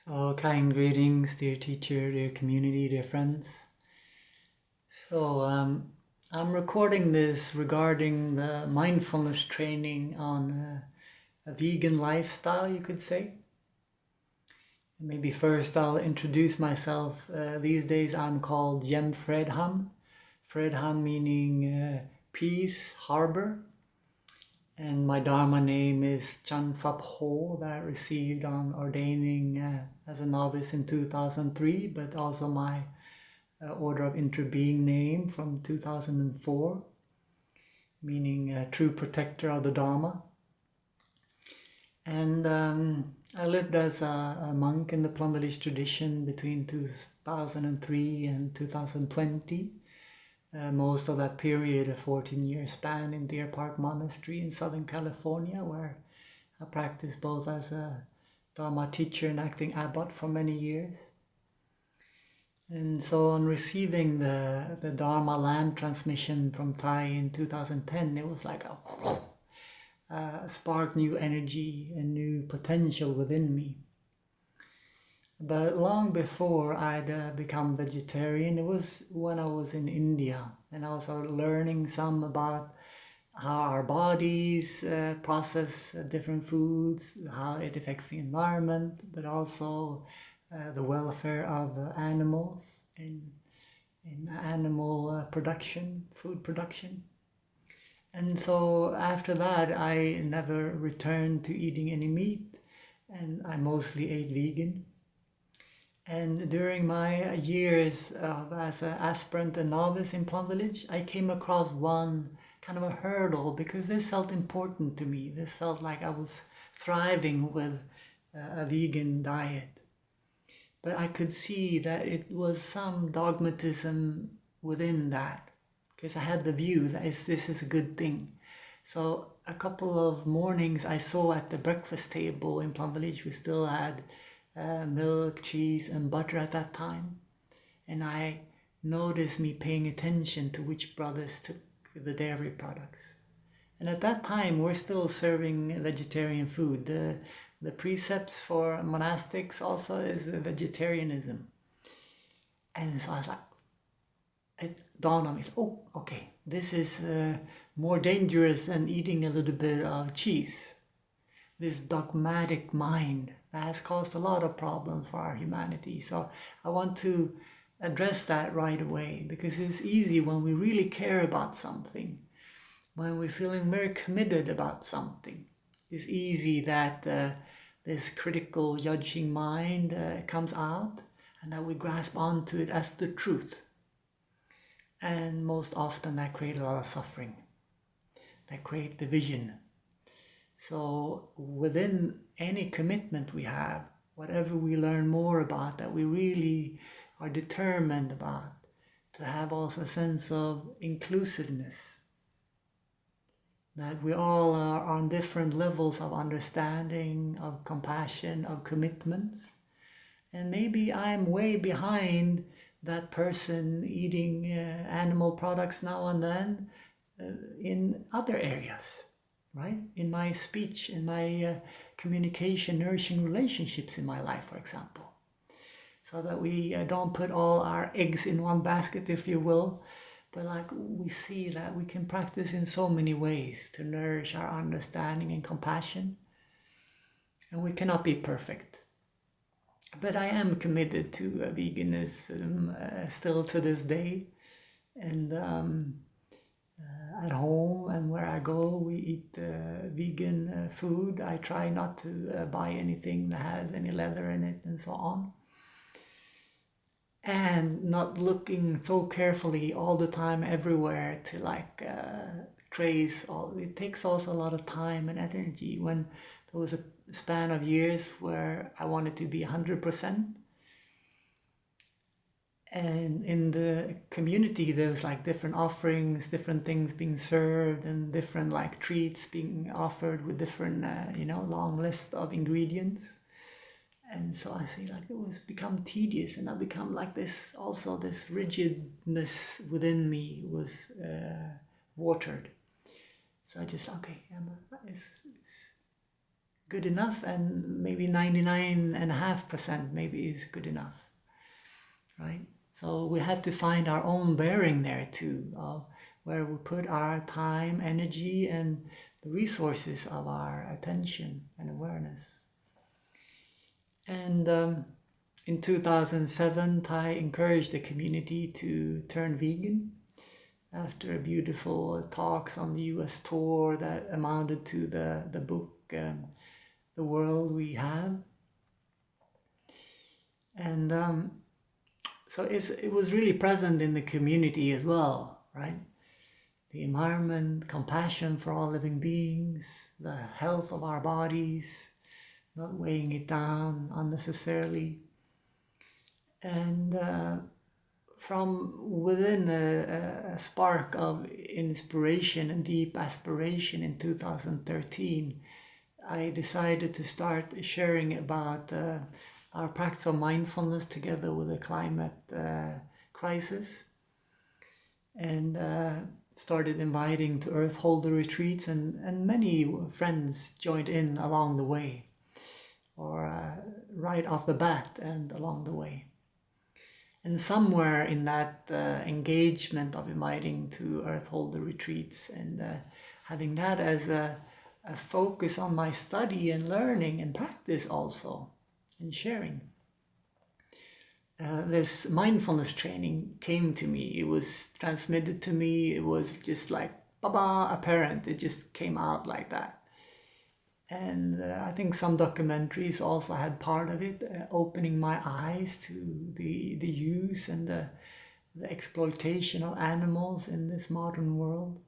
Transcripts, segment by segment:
So, kind greetings, dear teacher, dear community, dear friends. So, I'm recording this regarding the mindfulness training on a vegan lifestyle, you could say. Maybe first I'll introduce myself. These days I'm called Jem Fredham. Fredham meaning peace, harbor. And my Dharma name is Chan Phap Ho, that I received on ordaining as a novice in 2003, but also my Order of Interbeing name from 2004, meaning true protector of the Dharma. And I lived as a monk in the Plum Village tradition between 2003 and 2020. Most of that period, a 14-year span in Deer Park Monastery in Southern California, where I practiced both as a Dharma teacher and acting abbot for many years. And so on receiving the Dharma Lamp transmission from Thai in 2010, it was like a spark new energy and new potential within me. But long before I'd become vegetarian, it was when I was in India, and I was learning some about how our bodies process different foods, how it affects the environment, but also the welfare of animals in animal production, food production. And so after that, I never returned to eating any meat, and I mostly ate vegan. And during my years as an aspirant and novice in Plum Village, I came across one kind of a hurdle because this felt important to me. This felt like I was thriving with a vegan diet. But I could see that it was some dogmatism within that, because I had the view that this is a good thing. So a couple of mornings I saw at the breakfast table in Plum Village, we still had milk, cheese, and butter at that time. And I noticed me paying attention to which brothers took the dairy products. And at that time, we're still serving vegetarian food. The precepts for monastics also is vegetarianism. And so I was like, it dawned on me, oh, okay, this is more dangerous than eating a little bit of cheese. This dogmatic mind that has caused a lot of problems for our humanity. So I want to address that right away, because it's easy when we really care about something, when we're feeling very committed about something. It's easy that this critical, judging mind comes out, and that we grasp onto it as the truth. And most often that creates a lot of suffering, that creates division. So within any commitment we have, whatever we learn more about, that we really are determined about, to have also a sense of inclusiveness, that we all are on different levels of understanding, of compassion, of commitments. And maybe I'm way behind that person eating animal products now and then in other areas. Right? In my speech, in my communication, nourishing relationships in my life, for example. So that we don't put all our eggs in one basket, if you will, but like we see that we can practice in so many ways to nourish our understanding and compassion. And we cannot be perfect. But I am committed to veganism still to this day. And at home and where I go, we eat vegan food. I try not to buy anything that has any leather in it and so on. And not looking so carefully all the time everywhere to like trace all. It takes also a lot of time and energy. When there was a span of years where I wanted to be 100%, and in the community there's like different offerings, different things being served, and different like treats being offered with different long list of ingredients. And so I see like it was become tedious, and I become like this, also this rigidness within me was watered. So I just, okay, it's good enough, and maybe 99.5% maybe is good enough, right? So we have to find our own bearing there too, where we put our time, energy, and the resources of our attention and awareness. And in 2007, Thai encouraged the community to turn vegan after beautiful talks on the US tour that amounted to the book, The World We Have. And so it was really present in the community as well, right? The environment, compassion for all living beings, the health of our bodies, not weighing it down unnecessarily. And from within a spark of inspiration and deep aspiration in 2013, I decided to start sharing about our practice of mindfulness together with the climate crisis, and started inviting to Earth Holder retreats, and many friends joined in along the way, or right off the bat and along the way. And somewhere in that engagement of inviting to Earth Holder retreats and having that as a focus on my study and learning and practice also, and sharing. This mindfulness training came to me. It was transmitted to me. It was just like, baba, apparent. It just came out like that. And I think some documentaries also had part of it, opening my eyes to the use and the exploitation of animals in this modern world.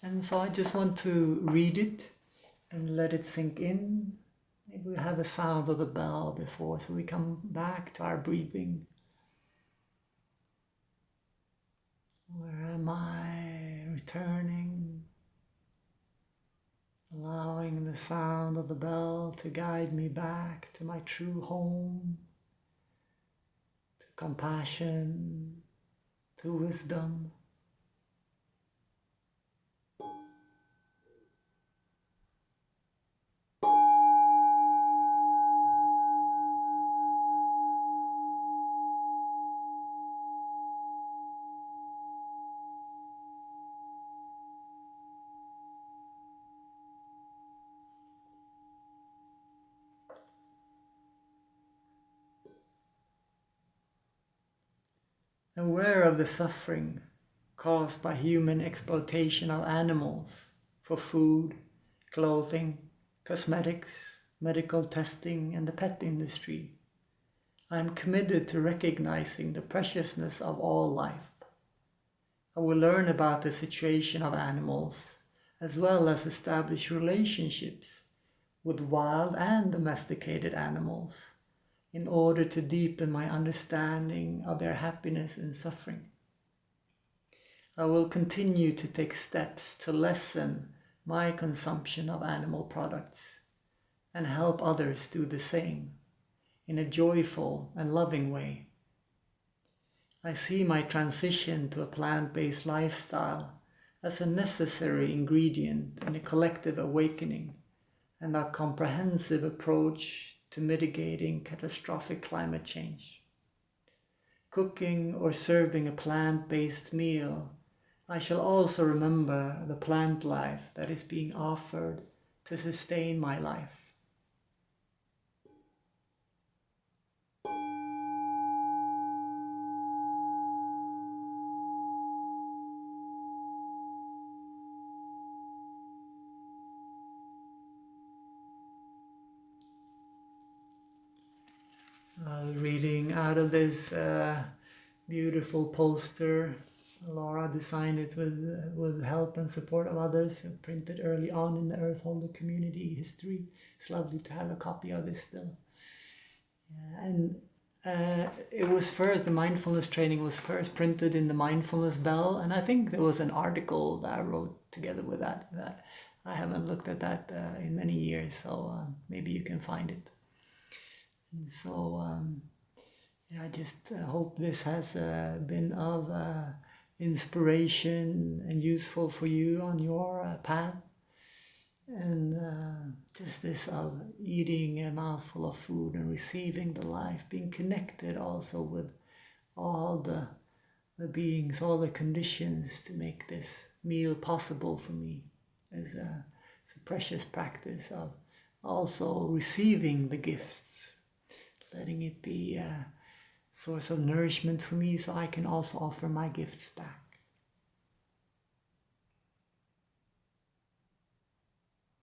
And so I just want to read it and let it sink in. Maybe we have a sound of the bell before, so we come back to our breathing. Where am I? Returning, allowing the sound of the bell to guide me back to my true home, to compassion, to wisdom. Aware of the suffering caused by human exploitation of animals for food, clothing, cosmetics, medical testing, and the pet industry, I am committed to recognizing the preciousness of all life. I will learn about the situation of animals, as well as establish relationships with wild and domesticated animals, in order to deepen my understanding of their happiness and suffering. I will continue to take steps to lessen my consumption of animal products and help others do the same in a joyful and loving way. I see my transition to a plant-based lifestyle as a necessary ingredient in a collective awakening and a comprehensive approach to mitigating catastrophic climate change. Cooking or serving a plant-based meal, I shall also remember the plant life that is being offered to sustain my life. Reading out of this beautiful poster. Laura designed it with help and support of others, printed early on in the Earth Holder community history. It's lovely to have a copy of this still. Yeah, and it was first, the mindfulness training was first printed in the Mindfulness Bell, and I think there was an article that I wrote together with that. I haven't looked at that in many years, so maybe you can find it. And so yeah, I just hope this has been of inspiration and useful for you on your path. And just this of eating a mouthful of food and receiving the life, being connected also with all the beings, all the conditions to make this meal possible for me is it's a precious practice of also receiving the gifts, letting it be a source of nourishment for me so I can also offer my gifts back.